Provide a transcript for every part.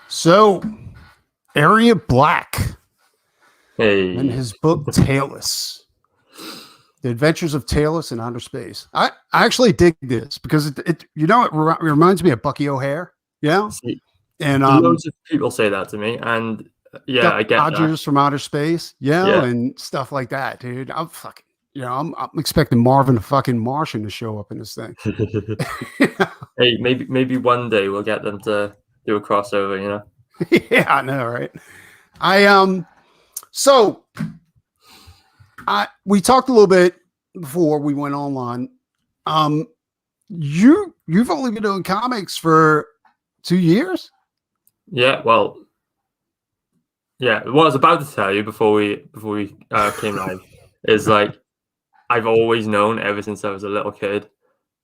So, Aria Black and Hey, his book Tailless, The Adventures of Tailless in Outer Space. I actually dig this because it reminds me of Bucky O'Hare, yeah, see, and loads of people say that to me, and yeah, I Duck get that. Dodgers from Outer Space, yeah, Yeah. and stuff like that, dude. I'm fucking, I'm expecting Marvin the fucking Martian to show up in this thing. Hey, maybe one day we'll get them to do a crossover, you know? Yeah, I know, right? I so I we talked a little bit before we went online. Um, you've only been doing comics for 2 years. Yeah, well, yeah. What I was about to tell you before we came live is like I've always known ever since I was a little kid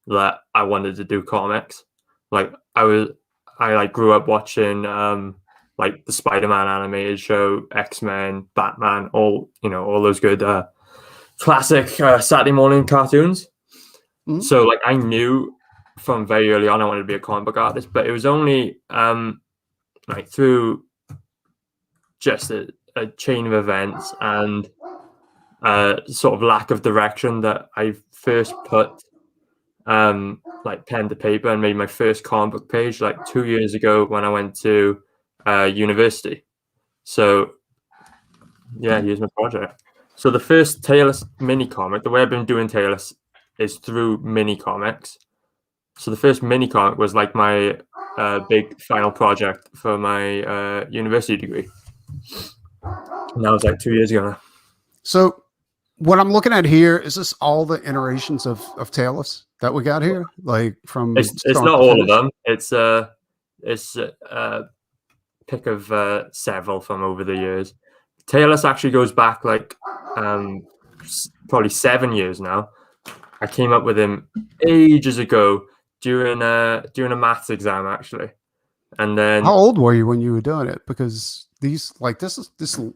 that I wanted to do comics. Like I like grew up watching like the Spider-Man animated show, X-Men, Batman, all those good classic Saturday morning cartoons. Mhm. So like I knew from very early on I wanted to be a comic book artist, but it was only like through just a chain of events and sort of lack of direction that I first put like pen to paper and made my first comic book page like 2 years ago when I went to university. So yeah, here's my project. So the first Taylor's mini comic, the way I've been doing Taylor's is through mini comics. So the first mini comic was like my big final project for my university degree. And that was like 2 years ago now. So, what I'm looking at here is this all the iterations of Tailless that we got here, like from It's start not to all of finish. them. It's a pick of several from over the years. Taylor's actually goes back like um, probably 7 years now. I came up with him ages ago during a maths exam actually, and How then old were you when you were doing it? Because these, like this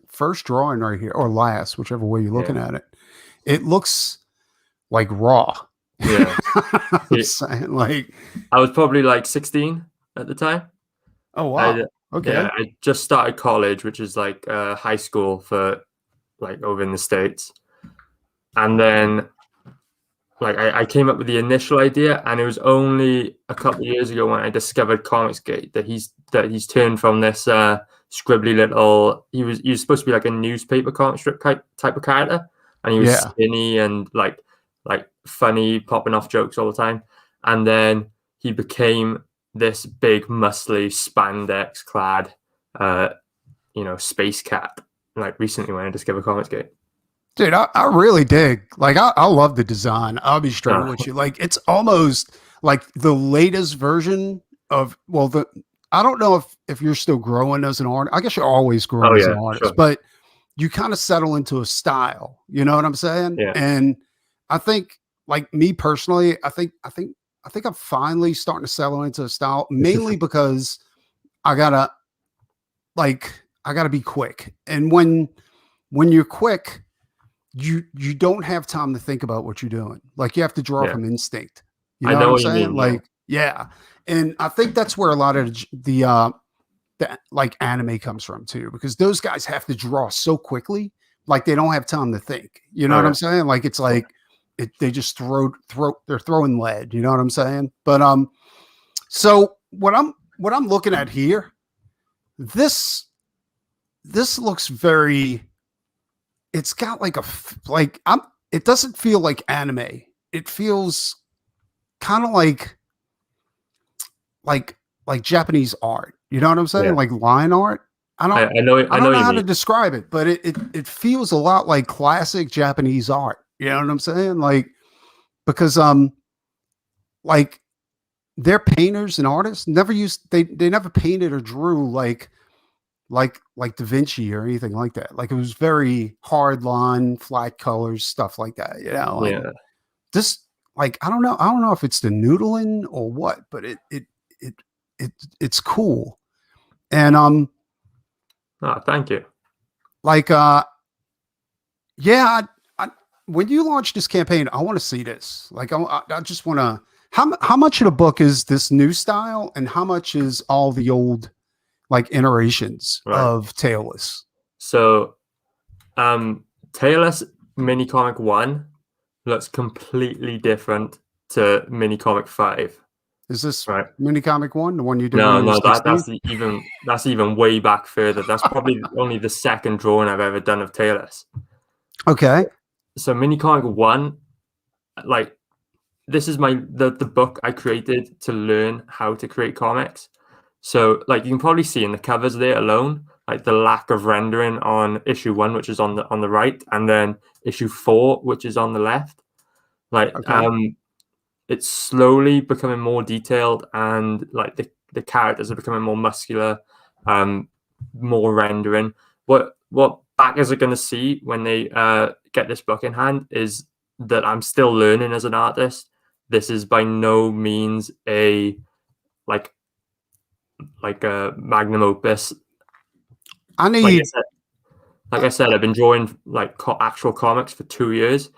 first drawing right here, or last, whichever way you're yeah, looking at it, it looks like raw. yeah. I'm saying, like, I was probably like 16 at the time. oh I wow, Yeah, okay, I just started college, which is like high school for like over in the States. And then like I came up with the initial idea, and it was only a couple of years ago when I discovered Comicsgate that he's turned from this scribbly little. He was supposed to be like a newspaper comic strip type of character, and he was yeah. skinny and like funny, popping off jokes all the time. And then he became this big, muscly, spandex clad, uh, space cat. Like recently when I discovered Comicsgate. Dude, I really dig. Like, I love the design. I'll be straight Uh, with you. Like, it's almost like the latest version of, well, the I don't know if you're still growing as an artist. I guess you're always growing oh as an yeah, artist, sure, but you kind of settle into a style. You know what I'm saying? yeah. And I think, like me personally, I think I'm finally starting to settle into a style, mainly because I gotta I gotta be quick. And when you're quick, you don't have time to think about what you're doing. Like, you have to draw Yeah, from instinct. You I know what know I'm what you saying? mean. Yeah. Like, yeah. And I think that's where a lot of the like anime comes from too, because those guys have to draw so quickly, like they don't have time to think. You know what I'm Okay. saying? Like, it's Yeah. like they just they're throwing lead. You know what I'm saying? But so what I'm looking at here, this this looks very, it's got like like I'm it doesn't feel like anime. It feels kind of like like Japanese art. You know what I'm saying? Yeah. Like line art. I don't I I know don't know what you how to mean. describe it, but it feels a lot like classic Japanese art. You know what I'm saying? Like, because like their painters and artists never used they never painted or drew like Da Vinci or anything like that. Like, it was very hard line, flat colors, stuff like that, and Yeah. this, like, I don't know if it's the noodling or what, but it it it's cool. And Oh, thank you. like yeah, when you launch this campaign, I want to see this. Like, I just want to, how much of the book is this new style and how much is all the old like iterations Right. of Tailless? So, Tailless mini comic 1 looks completely different to mini comic 5. Is this Right? mini comic 1, the one you did No, when you were no, 16? that's even way back further. That's probably only the second drawing I've ever done of Tailless. Okay. So mini comic 1, like, this is the book I created to learn how to create comics. So, like, you can probably see in the covers there alone, like the lack of rendering on issue 1, which is on the right, and then issue 4, which is on the left. Like, Okay. it's slowly becoming more detailed, and like the characters are becoming more muscular, more rendering. What backers are going to see when they get this book in hand is that I'm still learning as an artist. This is by no means a like a magnum opus. I need Like I said, I've been drawing like actual comics for 2 years.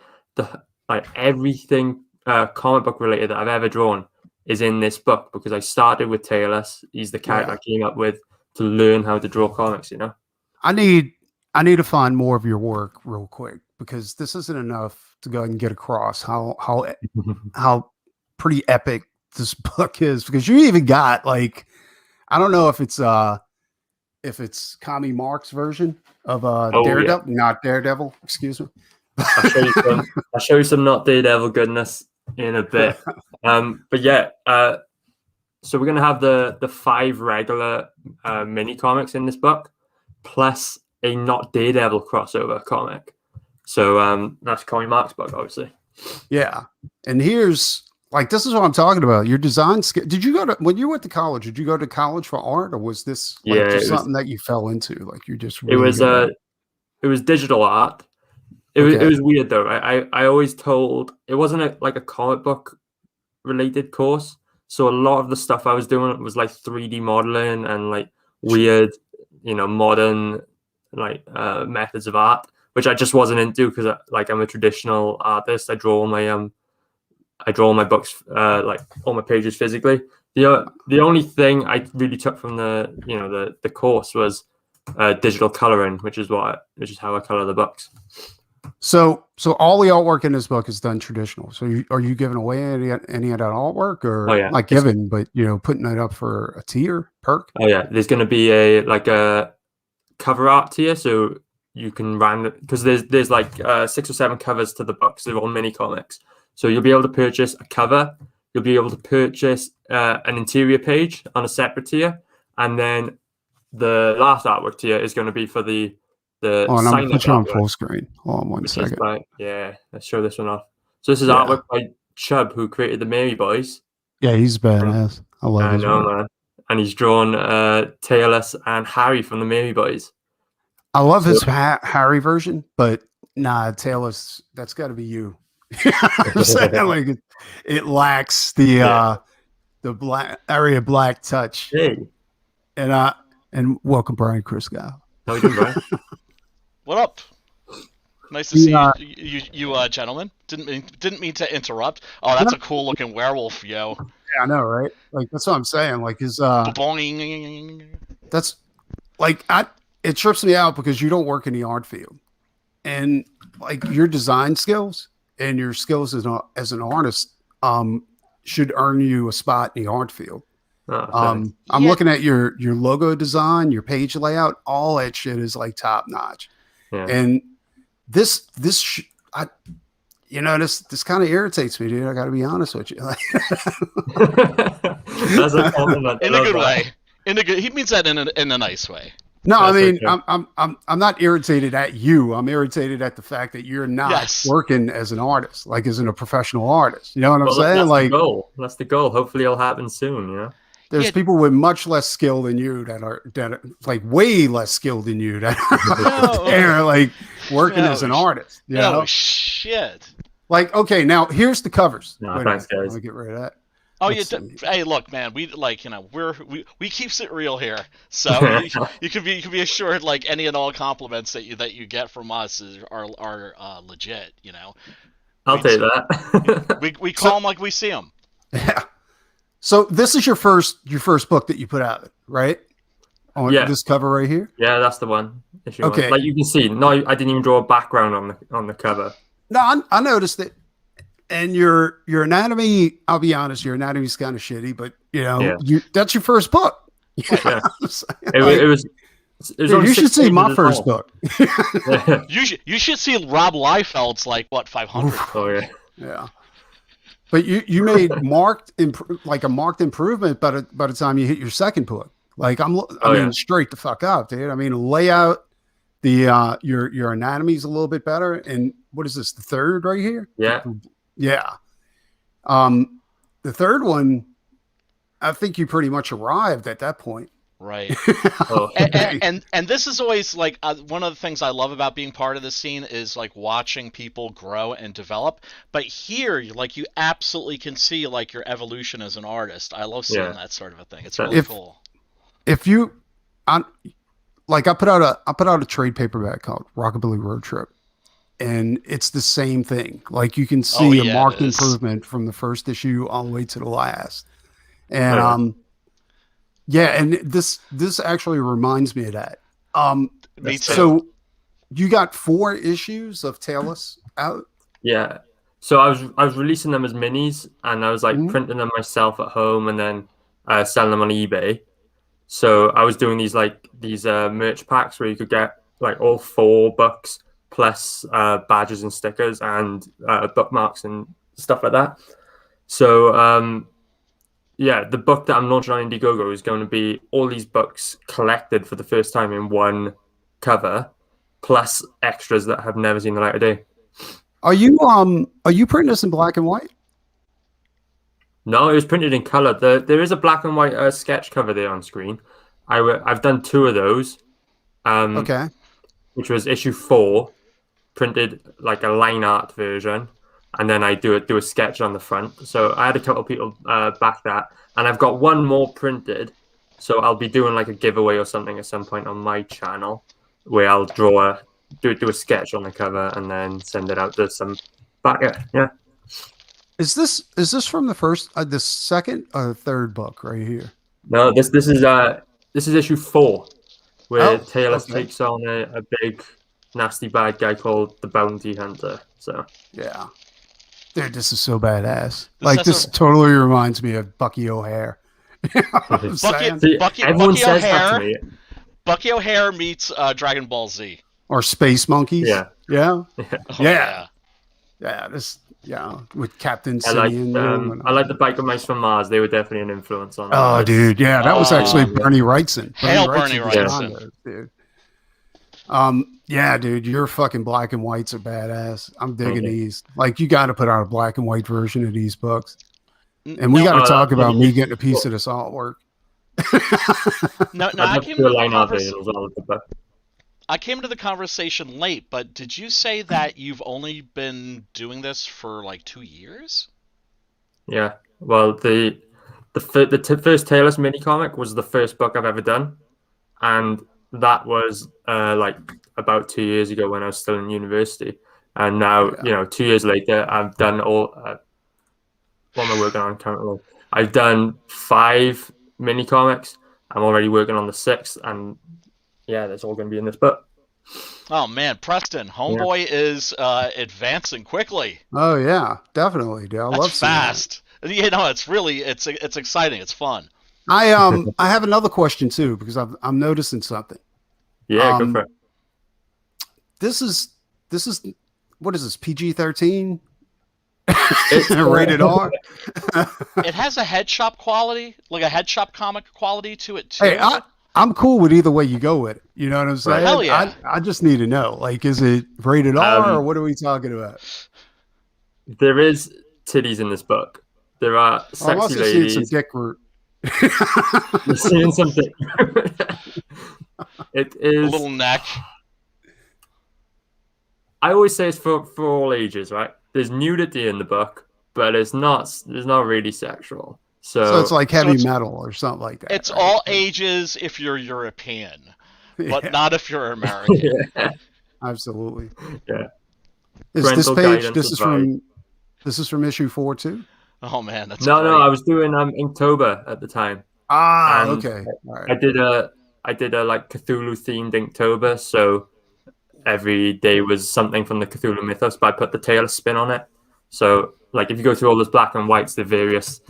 Like everything comic book related that I've ever drawn is in this book because I started with Tailless. He's the character I came up with to learn how to draw comics. You know, I need to find more of your work real quick because this isn't enough to go ahead and get across how pretty epic this book is, because you even got like, I don't know if it's Kami Mark's version of Daredevil, not Daredevil, excuse me. I'll show you some not Daredevil goodness in a bit. But yeah, so we're gonna have the 5 regular mini comics in this book, plus a not Daredevil crossover comic. So that's Kami Mark's book, obviously. Yeah, and here's like, this is what I'm talking about. Your design skill. Did you go to, when you went to college? Did you go to college for art, or was this like just something that you fell into? Like you just really it was digital art. It was weird though. I always told it wasn't like a comic book related course. So a lot of the stuff I was doing was like 3D modeling and like weird, modern like methods of art, which I just wasn't into because I'm a traditional artist. I draw all my books, like all my pages physically. The only thing I really took from the course was digital coloring, which is how I color the books. So all the artwork in this book is done traditional. So are you giving away any of that artwork, or not giving, but putting it up for a tier perk? Oh yeah, there's going to be a cover art tier, so you can because there's like 6 or 7 covers to the books. They're all mini comics, so you'll be able to purchase a cover. You'll be able to purchase an interior page on a separate tier, and then the last artwork tier is going to be for the and I'm gonna put you on full screen. Hold on one second. Let's show this one off. So this is artwork by Chubb, who created the Mary Boys. Yeah, he's badass. I love his work. Man. And he's drawn Tailless and Harry from the Mary Boys. I love his Harry version, but nah, Tailless, that's got to be you. I'm saying, like it lacks the black Aria black touch. Hey, and welcome Brian Chris Gow. How you doing, Brian? What up? Nice to see you gentlemen. Didn't mean to interrupt. Oh, that's a cool looking werewolf, yo. Yeah, I know, right? Like that's what I'm saying. Like his that's like it trips me out because you don't work in the art field, and like your design skills and your skills as an artist should earn you a spot in the art field. I'm looking at your logo design, your page layout, all that shit is like top notch. Yeah. And this kind of irritates me, dude. I got to be honest with you. That's a compliment. In a good way. He means that in a nice way. No, I mean, okay. I'm not irritated at you. I'm irritated at the fact that you're not working as an artist, like as a professional artist. You know what I'm saying? That's the goal. That's the goal. Hopefully it'll happen soon, There's people with much less skill than you that are like way less skilled than you that are there, like working as an artist. Oh shit! Like, okay, now here's the covers. No, thanks, guys. Let me get rid of that. Oh, hey, look, man. We we keeps it real here, so you can be assured, like any and all compliments that you get from us are legit. I'll take that. we call them like we see them. Yeah. So this is your first book that you put out, right? on Yeah. this cover right here? Yeah, that's the one. Issue one. Okay. Like you can see, no, I didn't even draw a background on the cover. No, I noticed it. And your anatomy, I'll be honest, your anatomy's kind of shitty, but that's your first book. Yeah. Like, it was you should see my first book. You should see Rob Liefeld's like what 500. Oh yeah. Yeah. But you made a marked improvement by the time you hit your second book. Like I mean, straight the fuck up, dude. I mean, layout, the your anatomy's a little bit better. And what is this? The third right here? Yeah. The third one, I think you pretty much arrived at that point. Right. And this is always like one of the things I love about being part of this scene is like watching people grow and develop. But here, like you absolutely can see like your evolution as an artist. I love seeing that sort of a thing. It's really cool. If you, I put out a trade paperback called Rockabilly Road Trip, and it's the same thing. Like you can see a marked improvement from the first issue all the way to the last, and and this actually reminds me of that. Me too. So you got 4 issues of Tailless out? Yeah. So I was releasing them as minis, and I was like printing them myself at home, and then selling them on eBay. So I was doing these merch packs where you could get like all 4 books plus badges and stickers and bookmarks and stuff like that. So the book that I'm launching on Indiegogo is going to be all these books collected for the first time in one cover, plus extras that have never seen the light of day. Are you printing this in black and white? No, it was printed in color. There is a black and white sketch cover there on screen. I've done 2 of those. Okay. Which was issue 4, printed like a line art version, and then I do a sketch on the front. So I had a couple of people back that, and I've got 1 more printed. So I'll be doing like a giveaway or something at some point on my channel, where I'll do a sketch on the cover and then send it out to some backer. Yeah. Is this from the second or third book right here? No, this is issue 4, where Tailless takes on a big nasty bad guy called the Bounty Hunter. So yeah, dude, this is so badass. This totally reminds me of Bucky O'Hare. Bucky O'Hare. Bucky O'Hare meets Dragon Ball Z or Space Monkeys. Yeah. With Captain Simeon. I like the Biker Mice from Mars. They were definitely an influence on. Oh, dude, yeah, that was actually Bernie Wrightson. Bernie Wrightson, dude. Dude, your fucking black and whites are badass. I'm digging these. Like, you got to put out a black and white version of these books, and we got to talk about me getting a piece of this artwork. I came to the conversation late, but did you say that you've only been doing this for like 2 years? Yeah. Well, the first Tailless mini comic was the first book I've ever done, and that was like about 2 years ago when I was still in university. And now, 2 years later, I've done all. What am I working on currently? I've done 5 mini comics. I'm already working on the 6th, and that's all going to be in this book. Oh man, Preston, Homeboy is advancing quickly. Oh yeah, definitely, dude. I love fast. It's exciting. It's fun. I have another question too, because I'm noticing something. Yeah, go for it. This is what is this, PG-13? Rated R. It has a head shop quality, like a head shop comic quality to it too. Hey, I'm cool with either way you go with it. You know what I'm saying? Hell yeah. I just need to know, like, is it rated R or what are we talking about? There is titties in this book. There are sexy ladies. Some dick root. You're seeing something. It is a little neck. I always say it's for all ages, right? There's nudity in the book, but it's not really sexual. So it's like heavy metal or something like that. It's all ages if you're European, but not if you're American. Absolutely. Yeah. Is this page? This is from issue 4 too. Oh man, that's no. I was doing Inktober at the time. Okay. All right. I did a like Cthulhu themed Inktober, so every day was something from the Cthulhu mythos, but I put the Taylor spin on it. So like if you go through all those black and whites, the various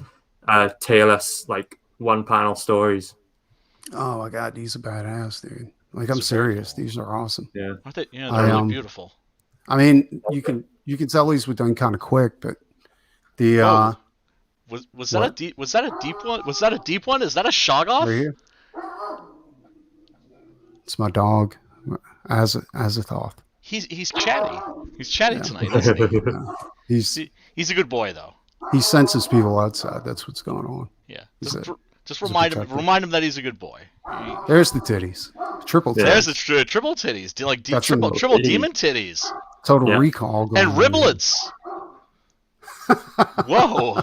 Taylor's like one panel stories. Oh my god, these are badass, dude. Like I'm serious. These are awesome. Yeah. Yeah, they're really beautiful. I mean, you can tell these were done kind of quick, but the was that a deep one? Was that a deep one? Is that a Shoggoth? right here. It's my dog, Azathoth. He's chatty. He's chatty tonight, isn't he? He's a good boy though. He senses people outside. That's what's going on. Yeah. Just remind him that he's a good boy. There's the titties. Triple titties. There's the triple titties. Triple demon titties. Total recall. And riblets. Whoa.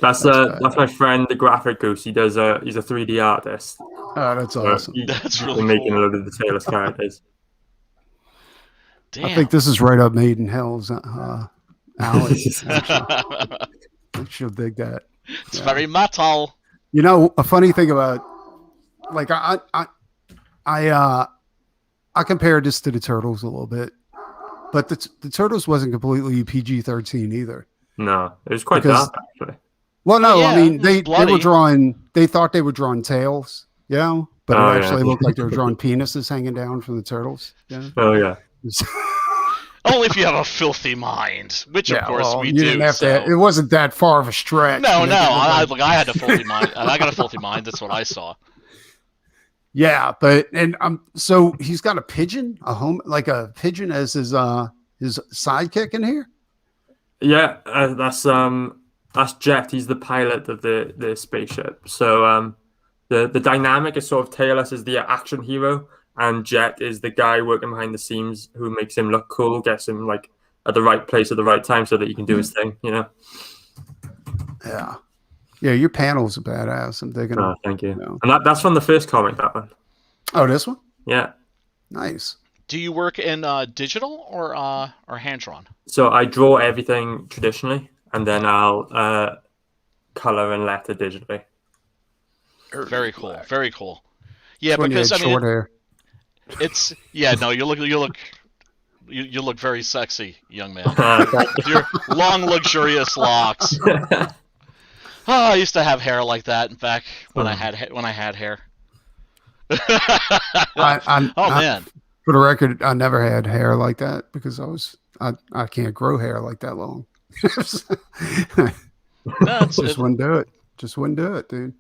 That's my friend, the graphic goose. He's a 3D artist. Oh, that's awesome. That's really making cool. a load of the Taylor's characters. Damn. I think this is right up Made in Hell's alley. She'll dig that. It's very metal. You know, a funny thing about, like, I compared this to the Turtles a little bit, but the Turtles wasn't completely PG-13 either. No, it was quite dark actually. Well, no, yeah, I mean they bloody. were drawing. They thought they were drawing tails, but Oh, it actually yeah. looked like they were drawing penises hanging down from the turtles. Yeah. Oh yeah. Only if you have a filthy mind, which of course we you do. Didn't have so. to. It wasn't that far of a stretch. No. I had a filthy mind. I got a filthy mind. That's what I saw. Yeah, so he's got a pigeon, a pigeon as his sidekick in here. Yeah, that's Jet. He's the pilot of the spaceship. So the dynamic is sort of Taylor is the action hero, and Jet is the guy working behind the scenes who makes him look cool, gets him like at the right place at the right time so that he can do his thing. You know. Yeah. Yeah, your panels are badass. I'm digging Oh, it. thank you. And that's from the first comic, that one. Oh, this one? Yeah. Nice. Do you work in digital or hand drawn? So I draw everything traditionally, and then I'll color and letter digitally. Very cool. Very cool. Yeah, When you because had I mean, short hair. it's no. You look very sexy, young man. Your long, luxurious locks. Oh, I used to have hair like that back when I had hair. Man. For the record, I never had hair like that because I can't grow hair like that long. Just wouldn't do it. Just wouldn't do it, dude.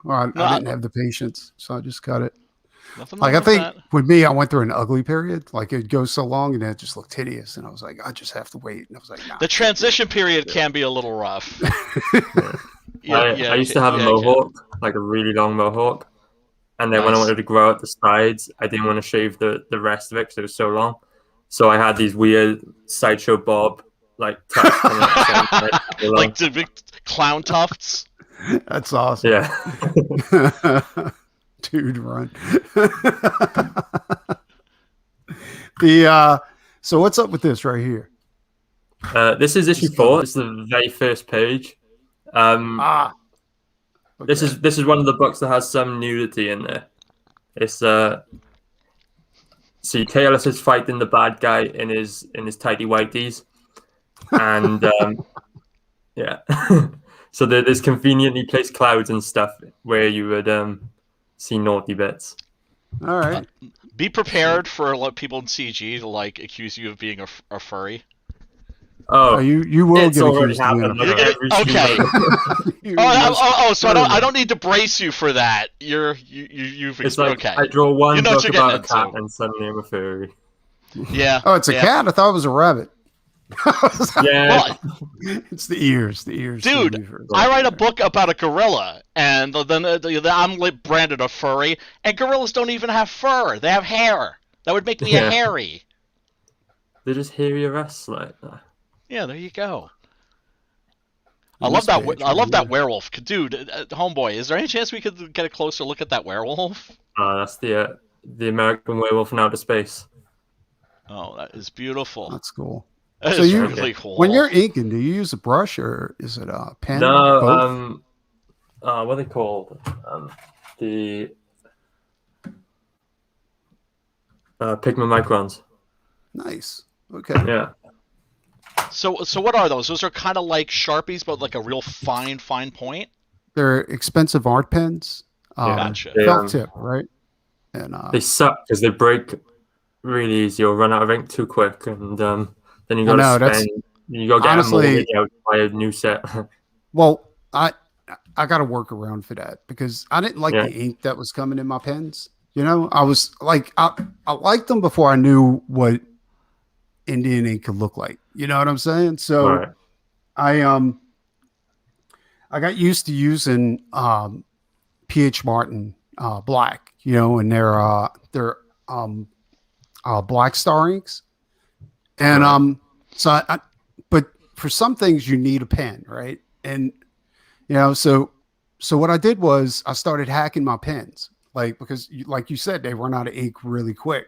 Well, I didn't have the patience, so I just cut it. Like I think with me, I went through an ugly period. Like it goes so long, and it just looked hideous, and I was like, I just have to wait. And I was like, nah. The transition period can be a little rough. I used to have a mohawk, like a really long mohawk, and then when I wanted to grow out the sides, I didn't want to shave the rest of it because it was so long. So I had these weird sideshow bob like tufts coming out like the big clown tufts. That's awesome. Yeah. Dude, run. So what's up with this right here? This is issue 4. This is the very first page. Okay. This is one of the books that has some nudity in there. It's see Taylor is fighting the bad guy in his tidy whities, and yeah. So there's conveniently placed clouds and stuff where you would see naughty bits. All right. Be prepared for people in CG to like accuse you of being a furry. Oh, you will it's get already accused of being happened. a Like, okay. So I don't need to brace you for that. You've It's like okay. I draw one You know book what you're about a getting cat into. and suddenly I'm a furry. Yeah. Oh, it's a cat? I thought it was a rabbit. Yeah. Well, It's the ears. The ears. dude, I write a book about a gorilla, and then I'm branded a furry, and gorillas don't even have fur. They have hair. That would make me a hairy. They just hear your us like that. Yeah, there you go. I love that werewolf, dude. Homeboy, is there any chance we could get a closer look at that werewolf? That's the American Werewolf in Outer Space. Oh, that is beautiful. That's cool. That So is you- really cool. When you're inking, do you use a brush or is it a pen? No, Both? what are they called? Pigment microns. Nice. Okay. Yeah. So what are those? Those are kind of like Sharpies, but like a real fine point. They're expensive art pens. Yeah. Gotcha. Felt tip, right? And They suck because they break really easy or run out of ink too quick, and then you got to spend. You got to get a mortgage out to buy a new set. Well, I got to work around for that because I didn't like the ink that was coming in my pens. You know, I was like, I liked them before I knew what Indian ink could look like. You know what I'm saying? So I got used to using PH Martin black, you know, and their black star inks. And but for some things you need a pen, right? And you know, so what I did was I started hacking my pens, like because like you said, they run out of ink really quick.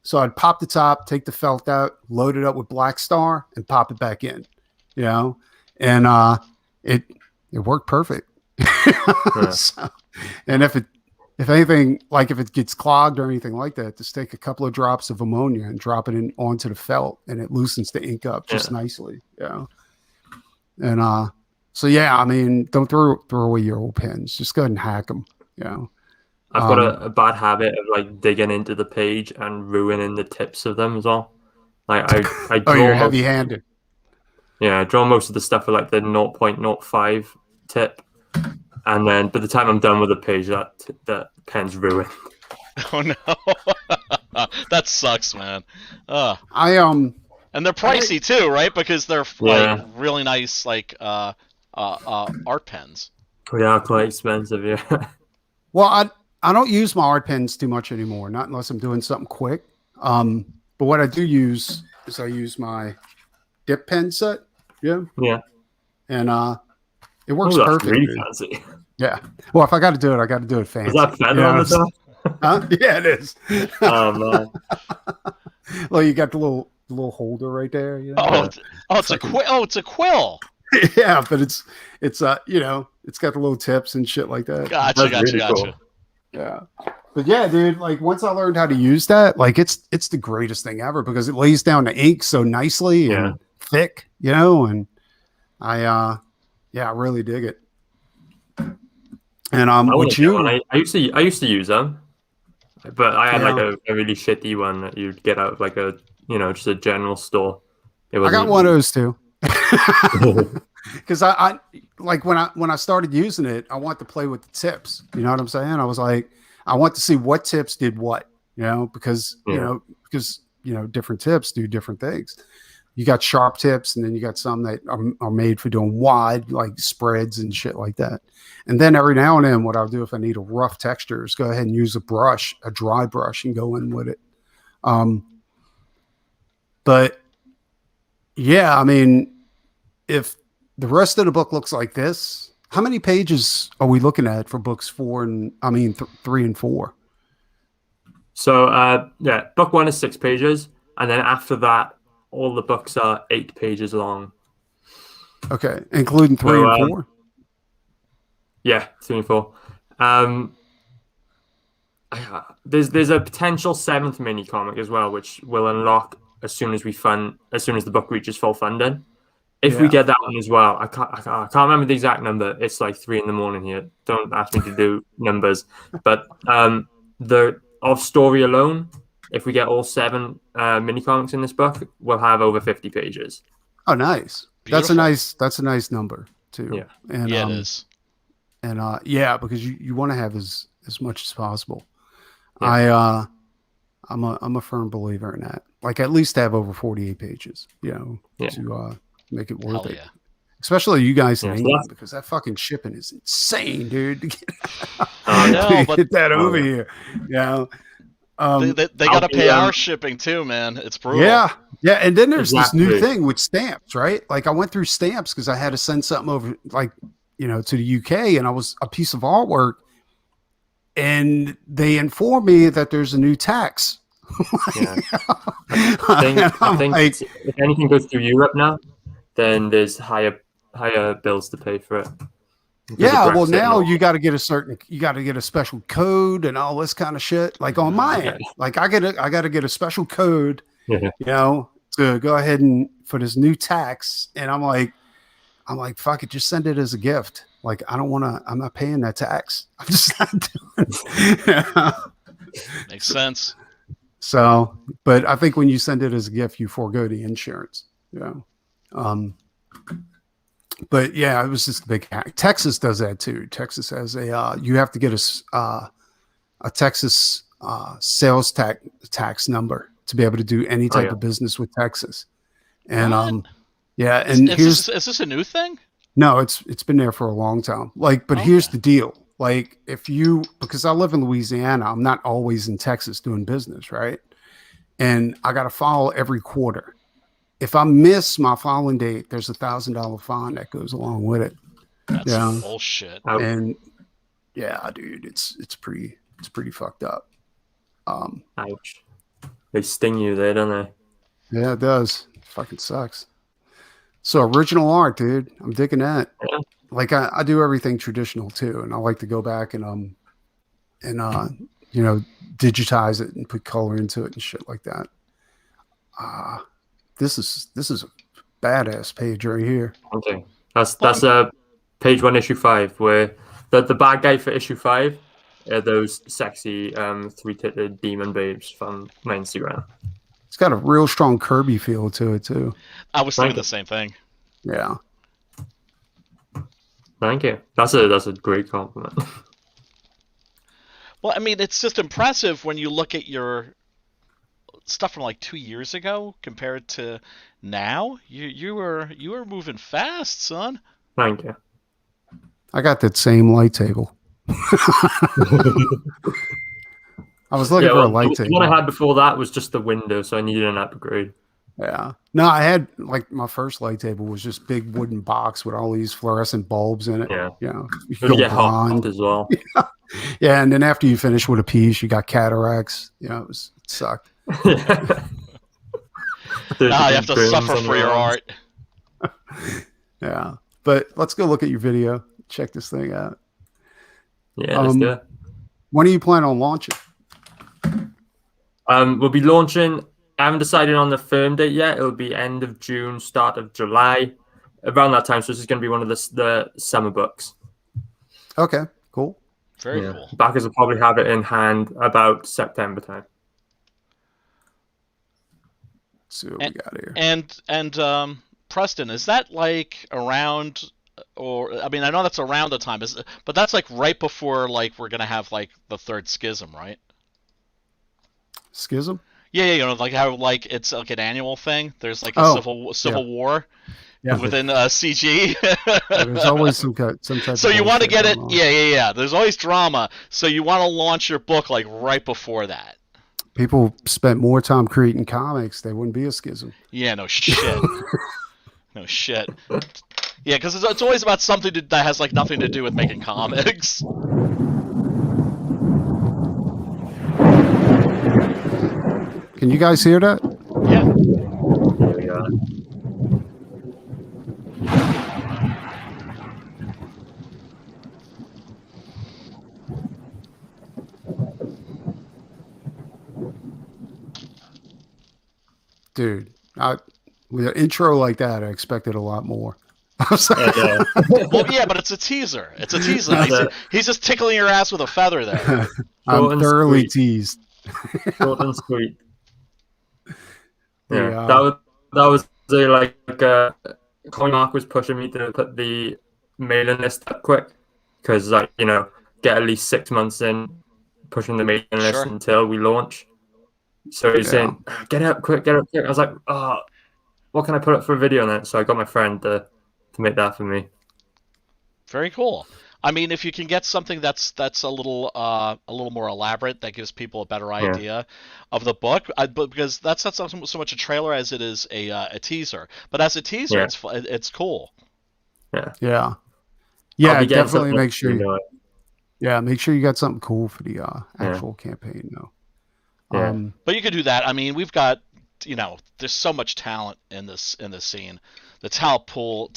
So I'd pop the top, take the felt out, load it up with Black Star, and pop it back in. You know, and it worked perfect. So, and if anything, like if it gets clogged or anything like that, just take a couple of drops of ammonia and drop it in onto the felt, and it loosens the ink up just nicely. You know, and so yeah, I mean, don't throw away your old pens. Just go ahead and hack them. You know. I've got a bad habit of like digging into the page and ruining the tips of them as well. Like I draw you're heavy-handed. Yeah, I draw most of the stuff with like the 0.05 tip, and then by the time I'm done with the page, that pen's ruined. Oh no, that sucks, man. And they're pricey too, right? Because they're like really nice, like art pens. They are quite expensive, yeah. Well, I don't use my art pens too much anymore, not unless I'm doing something quick. But what I do use is I use my dip pen set. Yeah. Yeah. And it works perfect. Really fancy. Yeah. Well, if I got to do it, I got to do it fancy. Is that feather on the top? Huh? Yeah, it is. Oh man. Well, you got the little holder right there. You know? It's a quill. Oh, it's a quill. Yeah, but it's you know, it's got the little tips and shit like that. Gotcha. Cool. Yeah. But yeah, dude, like once I learned how to use that, like it's the greatest thing ever because it lays down the ink so nicely and thick, you know, and I really dig it. And I used to use them, but I had like a really shitty one that you'd get out of like a, you know, just a general store. I got one of those too. Because I like when I started using it, I want to play with the tips. You know what I'm saying? I was like, I want to see what tips did what. You know, because different tips do different things. You got sharp tips, and then you got some that are made for doing wide, like spreads and shit like that. And then every now and then, what I'll do if I need a rough texture is go ahead and use a dry brush, and go in with it. But yeah, I mean, if the rest of the book looks like this, how many pages are we looking at for books 3 and 4? So book 1 is 6 pages, and then after that, all the books are 8 pages long. Okay, including 3 and 4. Yeah, 3 and 4. There's a potential 7th mini comic as well, which will unlock as soon as the book reaches full funding. If we get that one as well, I can't remember the exact number. It's like 3 a.m. here. Don't ask me to do numbers. But of story alone, if we get all 7 mini comics in this book, we'll have over 50 pages. Oh, nice. Beautiful. That's a nice number too. Yeah, and, it is. And because you want to have as much as possible. Yeah. I'm a firm believer in that. Like at least have over 48 pages. You know, to make it worth it. Especially you guys in England, because that fucking shipping is insane, dude. To get that over here. Yeah. They got to pay our shipping too, man. It's brutal. Yeah. And then there's this new thing with stamps, right? Like I went through stamps because I had to send something over, like, you know, to the UK, and I was a piece of artwork, and they informed me that there's a new tax. I think like, if anything goes through Europe now, then there's higher bills to pay for it. Yeah, well now you got to get a special code and all this kind of shit. Like on my end, like I got to get a special code, Yeah. you know, to go ahead and for this new tax. And I'm like, fuck it, just send it as a gift. Like I'm not paying that tax. I'm just not doing it. Makes sense. So, but I think when you send it as a gift, you forego the insurance. But yeah, it was just a big hack. Texas does that too. Texas has you have to get a Texas sales tax number to be able to do any type of business with Texas. And what? yeah, and is this a new thing? No, it's been there for a long time. Like, but here's the deal. Like, because I live in Louisiana, I'm not always in Texas doing business, right? And I got to file every quarter. If I miss my filing date, there's $1,000 fine that goes along with it. That's bullshit. And yeah, dude, it's pretty fucked up. Ouch. They sting you there, don't they? Yeah, it does. It fucking sucks. So original art, dude. I'm digging that. Yeah. Like I do everything traditional too, and I like to go back and you know, digitize it and put color into it and shit like that. This is a badass page right here. Okay, that's page 1, issue 5, where the bad guy for issue 5 are those sexy 3-titted demon babes from my Instagram. It's got a real strong Kirby feel to it too. I was thinking the same thing. Yeah. Thank you. That's a great compliment. Well, I mean, it's just impressive when you look at your stuff from like 2 years ago compared to now. You were moving fast, son. Thank you. I got that same light table. I was looking for a light table. The one I had before that was just the window, so I needed an upgrade. Yeah. No, I had like my first light table was just big wooden box with all these fluorescent bulbs in it. Yeah. You know, you It'll get hot as well. Yeah, and then after you finish with a piece, you got cataracts. You know, it sucked. Now you have to suffer for your art. Yeah. But let's go look at your video. Check this thing out. Yeah, let's do it. When are you planning on launching? We'll be launching. I haven't decided on the firm date yet. It'll be end of June, start of July, around that time. So this is going to be one of the summer books. Okay, cool. Very cool. Backers will probably have it in hand about September time. Let's see what we got here. And Preston, is that like around? Or I mean, I know that's around the time, but that's like right before like we're gonna have like the third schism, right? Schism? Yeah, you know, like how like it's like an annual thing. There's like a civil war within CG. There's always some type. So you want to get it? Yeah. There's always drama. So you want to launch your book like right before that. People spent more time creating comics. They wouldn't be a schism. Yeah, no shit. No shit. Yeah, because it's always about something that has like nothing to do with making comics. Can you guys hear that? Yeah. There we go. Dude, with an intro like that, I expected a lot more. Well, yeah, but it's a teaser. It's a teaser. He's just tickling your ass with a feather there. I'm thoroughly teased. Short and sweet. Yeah, that was like Coinmark was pushing me to put the mailing list up quick because get at least 6 months in pushing the mailing list until we launch. So he's saying, get it up quick. I was like, what can I put up for a video on it? So I got my friend to make that for me. Very cool. I mean, if you can get something that's a little more elaborate, that gives people a better idea of the book, because that's not so much a trailer as it is a teaser. But as a teaser, it's cool. Yeah. Definitely make sure. Make sure you got something cool for the actual campaign, though. But you could do that. I mean, we've got there's so much talent in this scene. The talent pool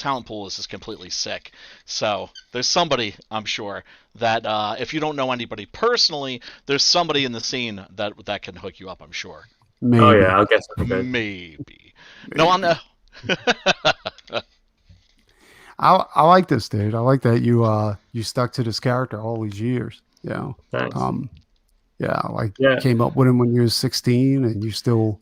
is just completely sick. So there's somebody, I'm sure, that if you don't know anybody personally, there's somebody in the scene that can hook you up, I'm sure. Maybe. Oh yeah, I'll guess. Maybe. No, I'm not. I like this, dude. I like that you stuck to this character all these years. Thanks. Came up with him when you was 16, and you still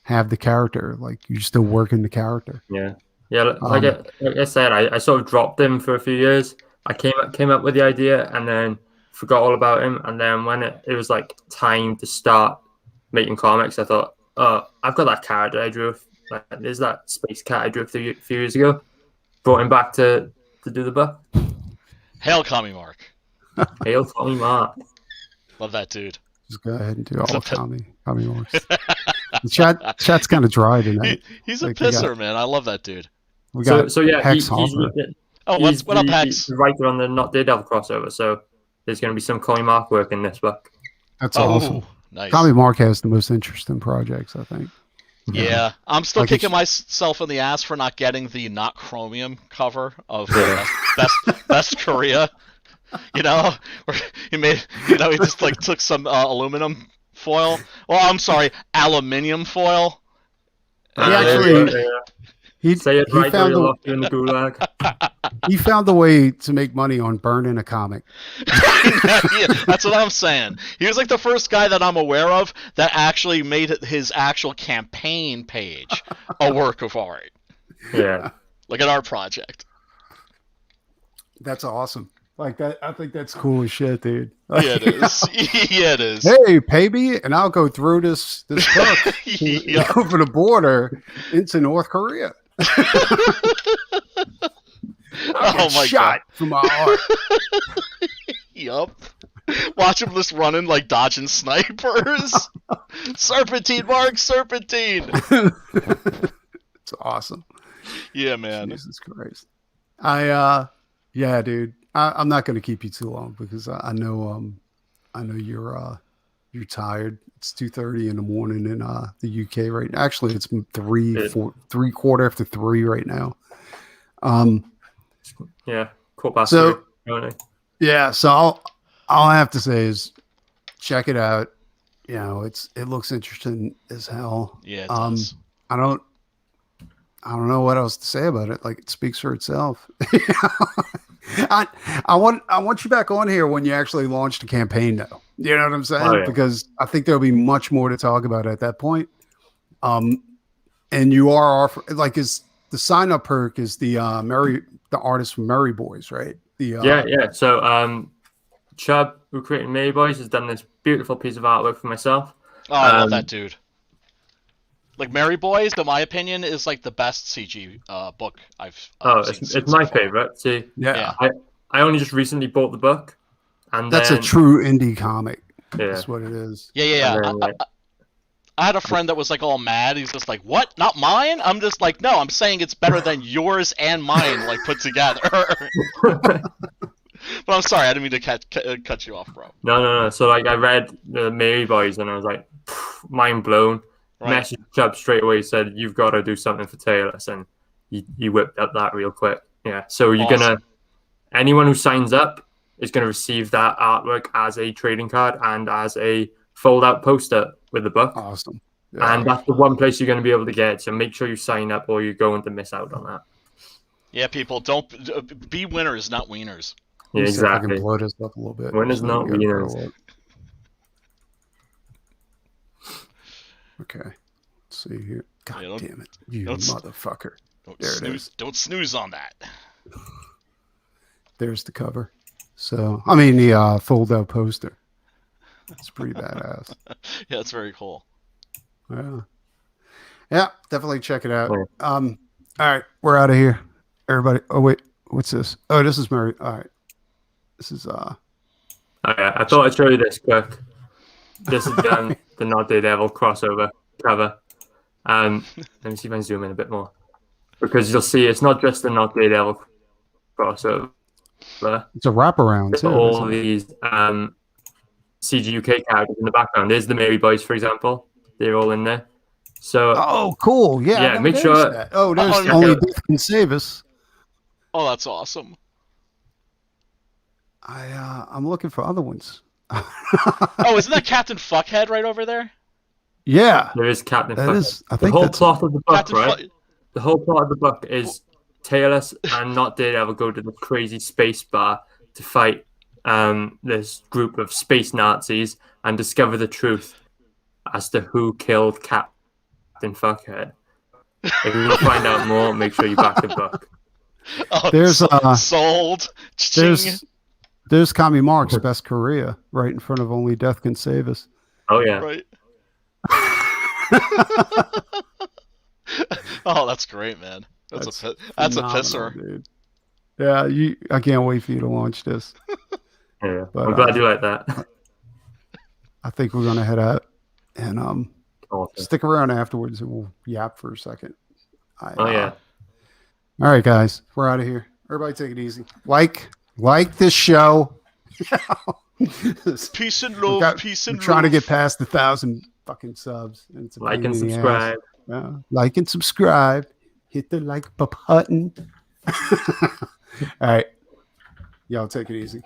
have the character. Like you're still working the character. Yeah. Like I said, I sort of dropped him for a few years. I came up with the idea and then forgot all about him. And then when it was like time to start making comics, I thought, oh, I've got that character I drew. There's that space cat I drew a few years ago. Brought him back to do the book. Hail, Commie Mark. Hail, Commie Mark. Love that dude. Just go ahead and do all Commie Marks. The chat's kind of dry tonight. He's a pisser, man. I love that dude. We got so yeah, Hex he's what up, Hex? the writer on the Not Daredevil crossover. So there's going to be some Commie Mark work in this book. That's awesome. Nice. Commie Mark has the most interesting projects, I think. Yeah, I'm still kicking myself in the ass for not getting the not chromium cover of best Korea. Where he just like took some aluminum foil. Well, I'm sorry, aluminium foil. He say it right, or you'll lock you in the gulag. He found a way to make money on burning a comic. Yeah, that's what I'm saying. He was like the first guy that I'm aware of that actually made his actual campaign page a work of art. Yeah. Like an art project. That's awesome. Like that, I think that's cool as shit, dude. Yeah, it is. Yeah, it is. Hey, pay me, and I'll go through this book over the border into North Korea. Oh my shot god! For my art. Yup. Watch him just running like dodging snipers. Serpentine, Mark, serpentine. It's awesome. Yeah, man. Jesus Christ. Dude. I'm not going to keep you too long because I know you're tired. It's 2:30 in the morning in the UK right now. Actually, it's 3:15 after 3 right now. Yeah, quarter past so 3. Yeah, so all I have to say is check it out. It looks interesting as hell. Yeah, it does. I don't know what else to say about it. Like, it speaks for itself. I want you back on here when you actually launch the campaign, though. You know what I'm saying? Oh, yeah. Because I think there'll be much more to talk about at that point. And you are offering, like, is the sign up perk is the artist from Merry Boys, right? Yeah. So Chubb, who created Merry Boys, has done this beautiful piece of artwork for myself. Oh, I love that dude. Like Merry Boys, in my opinion, is like the best CG book I've seen. It's my favorite. See, yeah. I only just recently bought the book, and that's a true indie comic. Yeah, that's what it is. Yeah. Then, I had a friend that was like all mad. He's just like, "What? Not mine?" I'm just like, "No, I'm saying it's better than yours and mine, like put together." But I'm sorry, I didn't mean to cut you off, bro. No. So like, I read the Merry Boys, and I was like, mind blown. Right. Messaged Chubb straight away, said, "You've got to do something for Taylor's," and you whipped up that real quick. Yeah. So you're gonna, anyone who signs up is gonna receive that artwork as a trading card and as a fold-out poster with the book. Awesome. Yeah. And that's the one place you're going to be able to get it. So make sure you sign up, or you're going to miss out on that. Yeah, people, don't be winners, not wieners. Yeah, exactly. I can blow this up a little bit. Winners, not wieners. Okay. Let's see here. God damn it. You motherfucker. Don't snooze on that. There's the cover. So, I mean, the fold-out poster. It's pretty badass. Yeah, it's very cool. Yeah, definitely check it out. All right, we're out of here. Everybody. Oh, wait. What's this? Oh, this is Mary. All right. This is... I thought I'd show you this quick. This is the Not Daredevil crossover cover. Let me see if I can zoom in a bit more. Because you'll see it's not just the Not Daredevil crossover. It's a wraparound, too. All these CGUK characters in the background. There's the Merry Boys, for example. They're all in there. So Oh, cool. Yeah. I Yeah, never make noticed sure- that. Oh, there's Oh, only yeah. death can save us. Oh, that's awesome. I'm looking for other ones. Oh, isn't that Captain Fuckhead right over there? Yeah. there is Captain That Fuckhead. is. I The think whole that's plot of the book, Captain right? Fuck. The whole plot of the book is Talos and not Daredevil go to the crazy space bar to fight this group of space Nazis and discover the truth as to who killed Captain Fuckhead. If you want to find out more, make sure you back the book. Oh, There's, sold. Ching. there's Kami Mark's best career right in front of Only Death Can Save Us. Oh yeah, Right. Oh, that's great, man. That's a phenomenal, pisser. dude. Yeah, I can't wait for you to launch this. yeah. But, I'm glad you like that. I think we're gonna head out and Awesome. stick around afterwards and we'll yap for a second. Oh yeah. All right, guys, we're out of here. Everybody, take it easy. Like this show. Peace and love. Peace and We're trying to love. get past 1,000 fucking subs. And it's a Like pain and in the ass. subscribe. Like and subscribe. Hit the like button. All right. Y'all take it easy.